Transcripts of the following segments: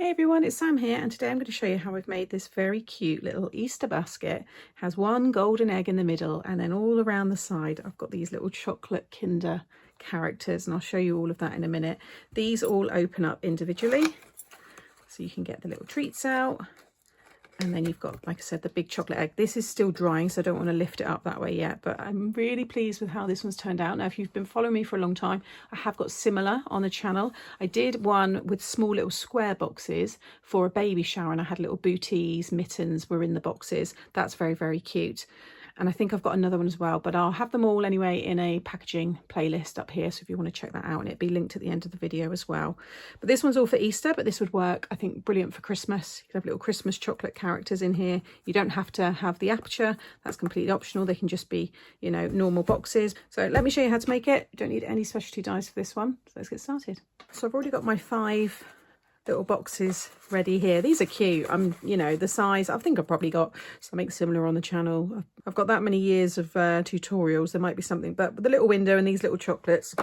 Hey everyone, it's Sam here, and today I'm going to show you how I've made this very cute little Easter basket. It has one golden egg in the middle, and then all around the side I've got these little chocolate Kinder characters, and I'll show you all of that in a minute. These all open up individually, so you can get the little treats out. And then you've got, like I said, the big chocolate egg. This is still drying, so I don't want to lift it up that way yet, but I'm really pleased with how this one's turned out. Now, if you've been following me for a long time, I have got similar on the channel. I did one with small little square boxes for a baby shower, and I had little booties, mittens were in the boxes. That's very, very cute. And I think I've got another one as well, but I'll have them all anyway in a packaging playlist up here. So if you want to check that out, and it'll be linked at the end of the video as well. But this one's all for Easter, but this would work, I think, brilliant for Christmas. You can have little Christmas chocolate characters in here. You don't have to have the aperture. That's completely optional. They can just be, you know, normal boxes. So let me show you how to make it. You don't need any specialty dies for this one. So let's get started. So I've already got my 5 little boxes ready here. These are cute. You know, the size, I think I've probably got something similar on the channel. I've got that many years of tutorials. There might be something, but with the little window and these little chocolates,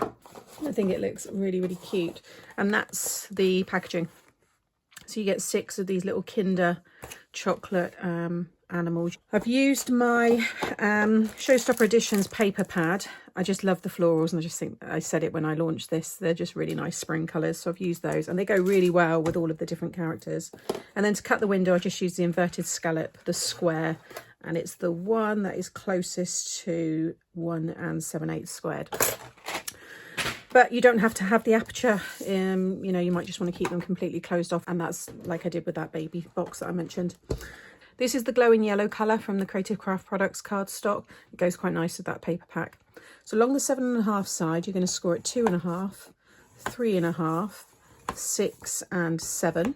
I think it looks really, really cute. And that's the packaging. So you get 6 of these little Kinder chocolate animals. I've used my Showstopper Editions paper pad. I just love the florals, and I just think, I said it when I launched this, they're just really nice spring colours, so I've used those, and they go really well with all of the different characters. And then to cut the window, I just used the inverted scallop, the square, and it's the one that is closest to 1 7/8 squared. But you don't have to have the aperture. You know, you might just want to keep them completely closed off, and that's like I did with that baby box that I mentioned. This is the glowing yellow colour from the Creative Craft Products cardstock. It goes quite nice with that paper pack. So along the 7.5 side, you're going to score at 2.5, 3.5, 6 and 7.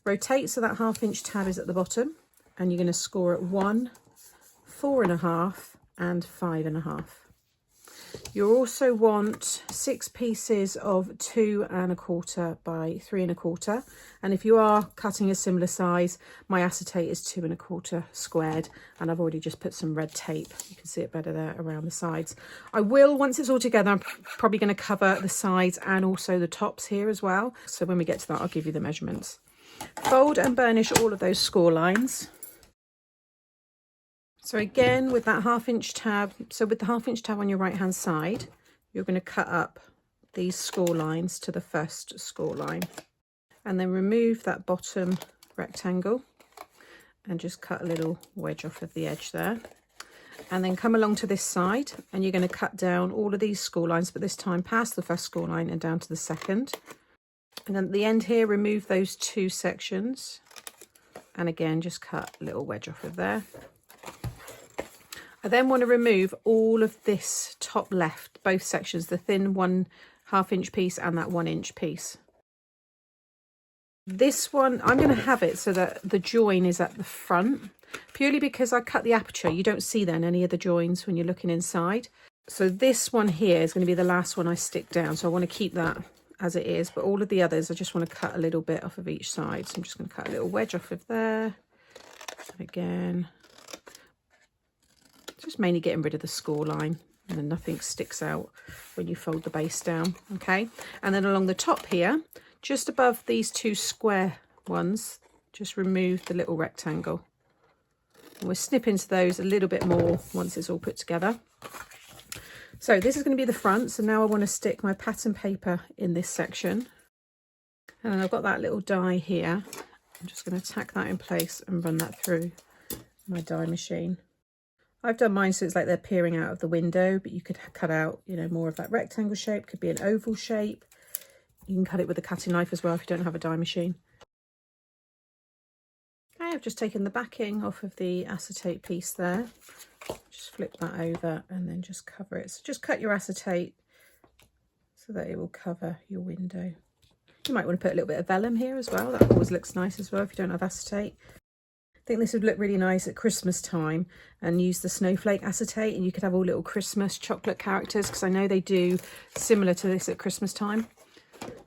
Rotate so that 1/2 inch tab is at the bottom, and you're going to score at 1, 4.5 and 5.5. You also want 6 pieces of 2.25 by 3.25, and if you are cutting a similar size, my acetate is 2.25 squared, and I've already just put some red tape. You can see it better there around the sides. I will, once it's all together, I'm probably going to cover the sides and also the tops here as well. So when we get to that, I'll give you the measurements. Fold and burnish all of those score lines. So again, with that 1/2 inch tab, so with the 1/2 inch tab on your right hand side, you're going to cut up these score lines to the first score line, and then remove that bottom rectangle and just cut a little wedge off of the edge there. And then come along to this side, and you're going to cut down all of these score lines, but this time past the first score line and down to the second. And then at the end here, remove those 2 sections, and again just cut a little wedge off of there. I then want to remove all of this top left, both sections, the thin 1/2 inch piece and that 1 inch piece. This one, I'm going to have it so that the join is at the front, purely because I cut the aperture. You don't see then any of the joins when you're looking inside. So this one here is going to be the last one I stick down. So I want to keep that as it is, but all of the others, I just want to cut a little bit off of each side. So I'm just going to cut a little wedge off of there. Again. Just mainly getting rid of the score line, and then nothing sticks out when you fold the base down. Okay, and then along the top here, just above these 2 square ones, just remove the little rectangle, and we'll snip into those a little bit more once it's all put together. So this is going to be the front. So now I want to stick my pattern paper in this section, and then I've got that little die here. I'm just going to tack that in place and run that through my die machine. I've done mine so it's like they're peering out of the window, but you could cut out, you know, more of that rectangle shape. Could be an oval shape. You can cut it with a cutting knife as well if you don't have a die machine. Okay, I've just taken the backing off of the acetate piece there. Just flip that over and then just cover it. So just cut your acetate so that it will cover your window. You might want to put a little bit of vellum here as well. That always looks nice as well if you don't have acetate. I think this would look really nice at Christmas time, and use the snowflake acetate, and you could have all little Christmas chocolate characters, because I know they do similar to this at Christmas time.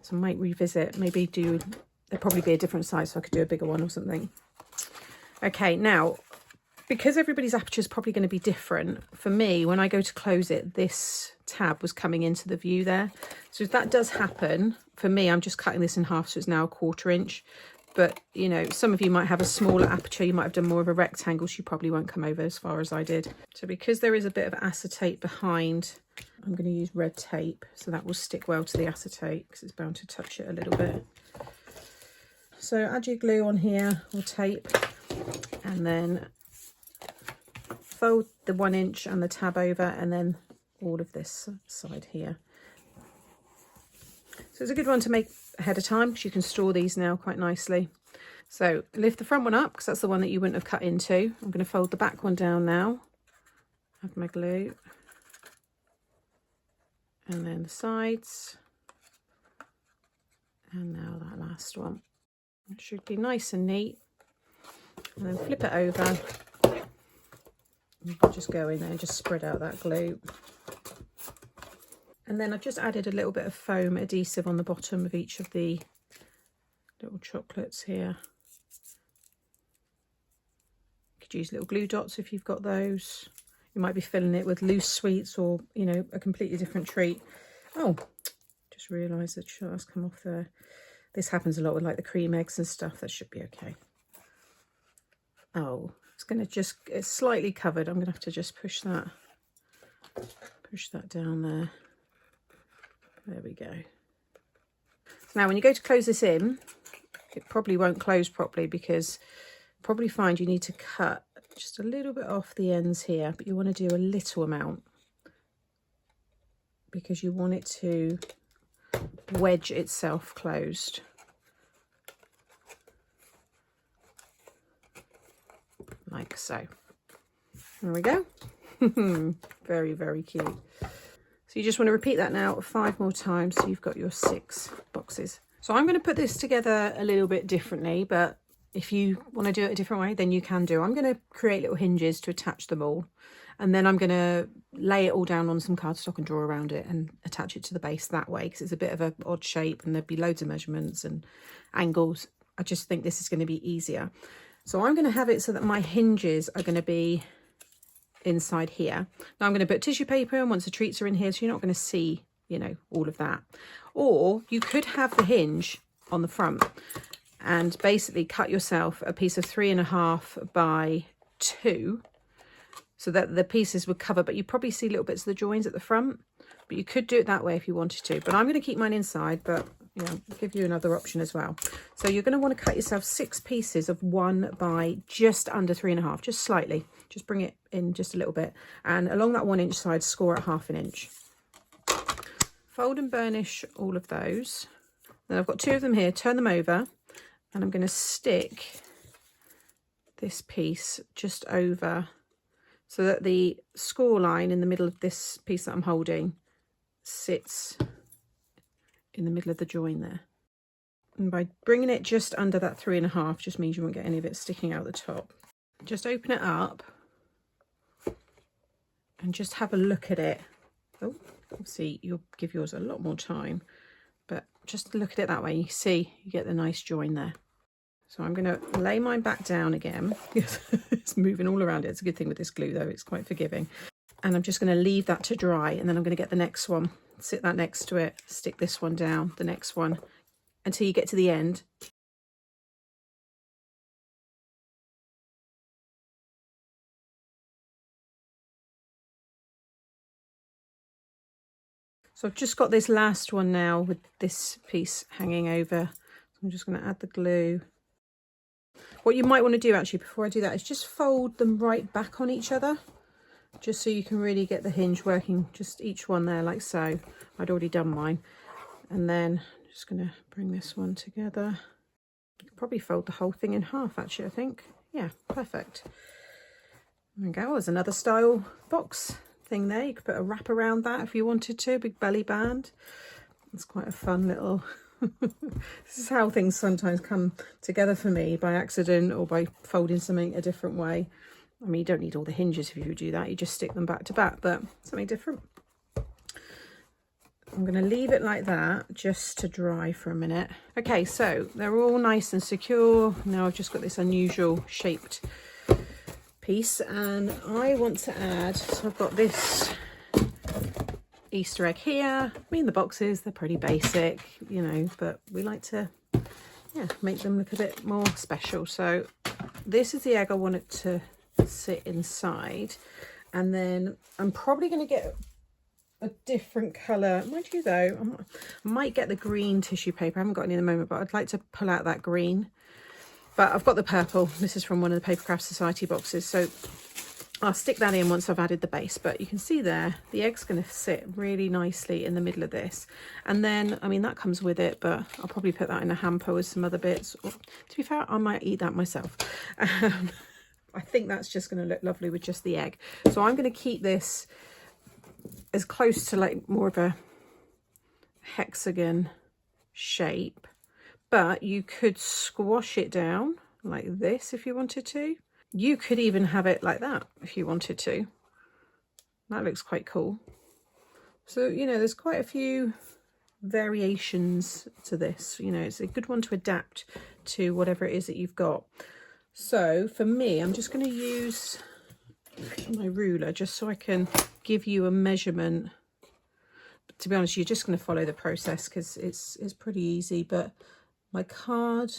So I might revisit, maybe do, there'd probably be a different size, so I could do a bigger one or something. Okay, now, because everybody's aperture is probably going to be different, for me, when I go to close it, this tab was coming into the view there. So if that does happen, for me, I'm just cutting this in half, so it's now a 1/4 inch. But, you know, some of you might have a smaller aperture, you might have done more of a rectangle, so you probably won't come over as far as I did. So because there is a bit of acetate behind, I'm going to use red tape, so that will stick well to the acetate because it's bound to touch it a little bit. So add your glue on here, or tape, and then fold the 1 inch and the tab over, and then all of this side here. So it's a good one to make ahead of time because you can store these now quite nicely. So lift the front one up because that's the one that you wouldn't have cut into. I'm going to fold the back one down now. Add my glue. And then the sides. And now that last one. It should be nice and neat. And then flip it over. You can just go in there and just spread out that glue. And then I've just added a little bit of foam adhesive on the bottom of each of the little chocolates here. You could use little glue dots if you've got those. You might be filling it with loose sweets or, you know, a completely different treat. Oh, just realised that shot has come off there. This happens a lot with like the cream eggs and stuff. That should be okay. Oh, it's slightly covered. I'm going to have to just push that down there. There we go. Now when you go to close this in, it probably won't close properly because you'll probably find you need to cut just a little bit off the ends here, but you want to do a little amount because you want it to wedge itself closed. Like so. There we go. Very, very cute. So you just want to repeat that now 5 more times so you've got your 6 boxes. So I'm going to put this together a little bit differently, but if you want to do it a different way, then you can do. I'm going to create little hinges to attach them all, and then I'm going to lay it all down on some cardstock and draw around it and attach it to the base that way because it's a bit of an odd shape and there'd be loads of measurements and angles. I just think this is going to be easier. So I'm going to have it so that my hinges are going to be inside here. Now I'm going to put tissue paper and once the treats are in here, so you're not going to see, you know, all of that. Or you could have the hinge on the front and basically cut yourself a piece of 3.5 by 2 so that the pieces would cover, but you probably see little bits of the joins at the front, but you could do it that way if you wanted to. But I'm going to keep mine inside, but you know, I'll give you another option as well. So you're going to want to cut yourself 6 pieces of 1 by just under 3.5, just slightly. Just bring it in just a little bit. And along that 1 inch side, score at 1/2 inch. Fold and burnish all of those. Then I've got 2 of them here, turn them over, and I'm going to stick this piece just over so that the score line in the middle of this piece that I'm holding sits in the middle of the join there. And by bringing it just under that 3.5 just means you won't get any of it sticking out the top. Just open it up and just have a look at it. Oh, see, you'll give yours a lot more time, but just look at it that way. You see, you get the nice join there. So I'm going to lay mine back down again. It's moving all around it. It's a good thing with this glue though, it's quite forgiving. And I'm just going to leave that to dry, and then I'm going to get the next one, sit that next to it, stick this one down, the next one, until you get to the end. So I've just got this last one now with this piece hanging over. So I'm just going to add the glue. What you might want to do actually before I do that is just fold them right back on each other, just so you can really get the hinge working, just each one there like so. I'd already done mine. And then I'm just going to bring this one together. You could probably fold the whole thing in half actually, I think. Yeah, perfect. There we go. There's another style box thing there. You could put a wrap around that if you wanted to, big belly band. It's quite a fun little this is how things sometimes come together for me, by accident or by folding something a different way. I mean, you don't need all the hinges if you do that, you just stick them back to back, but something different. I'm going to leave it like that just to dry for a minute. Okay, so they're all nice and secure. Now I've just got this unusual shaped piece, and I want to add, so I've got this Easter egg here. I mean, the boxes, they're pretty basic, you know, but we like to yeah, make them look a bit more special. So this is the egg I want it to sit inside, and then I'm probably going to get a different colour. Mind you though, I might get the green tissue paper. I haven't got any at the moment, but I'd like to pull out that green. But I've got the purple. This is from one of the Paper Craft Society boxes, so I'll stick that in once I've added the base. But you can see there, the egg's going to sit really nicely in the middle of this. And then, I mean, that comes with it, but I'll probably put that in a hamper with some other bits. Or, to be fair, I might eat that myself. I think that's just going to look lovely with just the egg. So I'm going to keep this as close to like more of a hexagon shape. But you could squash it down like this if you wanted to. You could even have it like that if you wanted to. That looks quite cool. So, you know, there's quite a few variations to this. You know, it's a good one to adapt to whatever it is that you've got. So for me, I'm just going to use my ruler just so I can give you a measurement. But to be honest, you're just going to follow the process because it's pretty easy. But my card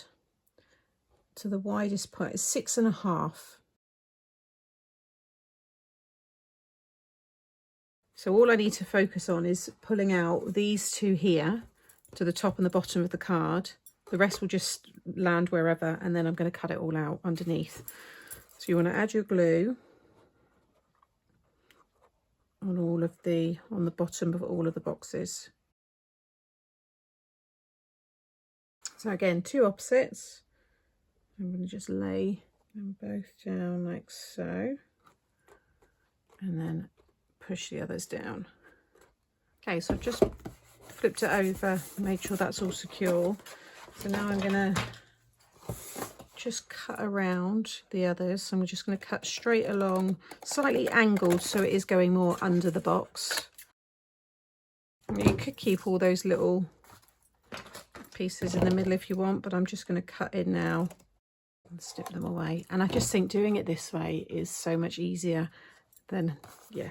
to the widest point is 6.5. So all I need to focus on is pulling out these two here to the top and the bottom of the card. The rest will just land wherever, and then I'm going to cut it all out underneath. So you want to add your glue on on the bottom of all of the boxes. So again, two opposites. I'm going to just lay them both down like so, and then push the others down. Okay, so I've just flipped it over, made sure that's all secure. So now I'm going to just cut around the others. So I'm just going to cut straight along, slightly angled so it is going more under the box. You could keep all those little pieces in the middle if you want, but I'm just going to cut in now and snip them away. And I just think doing it this way is so much easier than, yeah,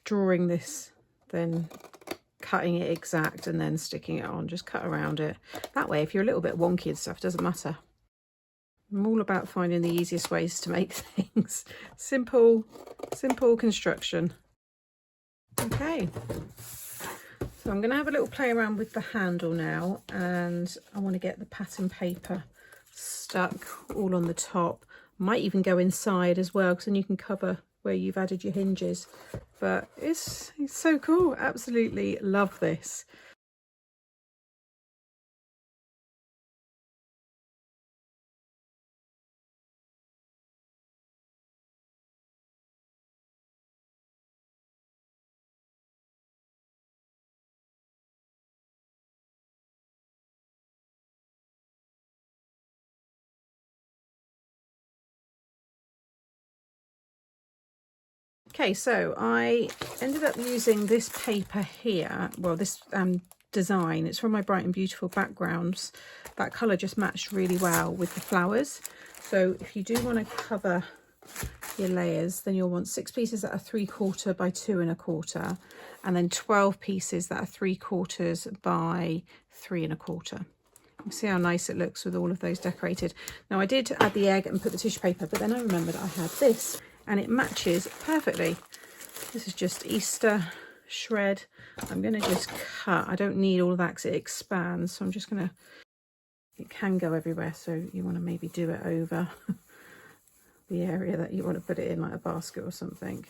drawing this, then cutting it exact and then sticking it on. Just cut around it. That way, if you're a little bit wonky and stuff, it doesn't matter. I'm all about finding the easiest ways to make things. Simple construction. Okay. So I'm going to have a little play around with the handle now, and I want to get the pattern paper stuck all on the top. Might even go inside as well, because then you can cover where you've added your hinges. But it's so cool. Absolutely love this. Okay, so I ended up using this paper here, well, this design. It's from my Bright and Beautiful backgrounds. That colour just matched really well with the flowers. So if you do want to cover your layers, then you'll want 6 pieces that are 3/4 by 2 1/4, and then 12 pieces that are 3/4 by 3 1/4. You can see how nice it looks with all of those decorated. Now I did add the egg and put the tissue paper, but then I remembered I had this, and it matches perfectly. This is just Easter shred. I'm going to just cut. I don't need all of that because it expands, so I'm just going to, it can go everywhere, so you want to maybe do it over the area that you want to put it in, like a basket or something.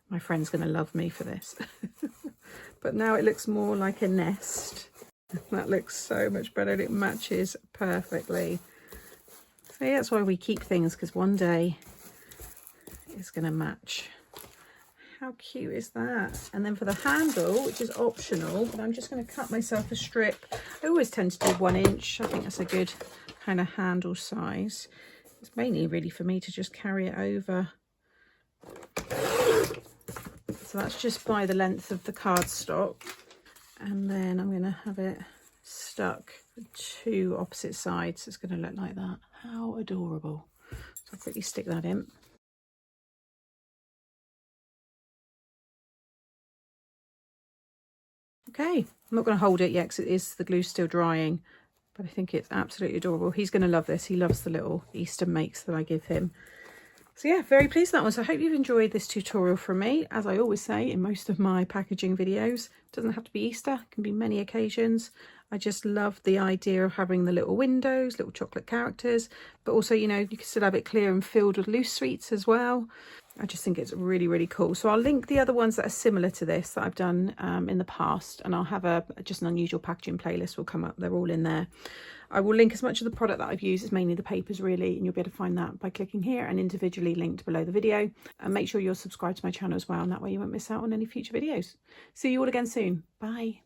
My friend's going to love me for this. But now it looks more like a nest. That looks so much better. It matches perfectly. So yeah, that's why we keep things, because one day it's going to match. How cute is that? And then for the handle, which is optional, but I'm just going to cut myself a strip. I always tend to do 1 inch. I think that's a good kind of handle size. It's mainly really for me to just carry it over. So that's just by the length of the cardstock. And then I'm going to have it stuck with 2 opposite sides. It's going to look like that. How adorable. So I'll quickly stick that in. Okay, I'm not going to hold it yet because the glue's still drying, but I think it's absolutely adorable. He's going to love this. He loves the little Easter makes that I give him. So yeah, very pleased with that one. So I hope you've enjoyed this tutorial from me. As I always say in most of my packaging videos, it doesn't have to be Easter, it can be many occasions. I just love the idea of having the little windows, little chocolate characters, but also, you know, you can still have it clear and filled with loose sweets as well. I just think it's really, really cool. So I'll link the other ones that are similar to this that I've done in the past, and I'll have just an unusual packaging playlist will come up. They're all in there. I will link as much of the product that I've used, it's mainly the papers really, and you'll be able to find that by clicking here and individually linked below the video. And make sure you're subscribed to my channel as well, and that way you won't miss out on any future videos. See you all again soon. Bye.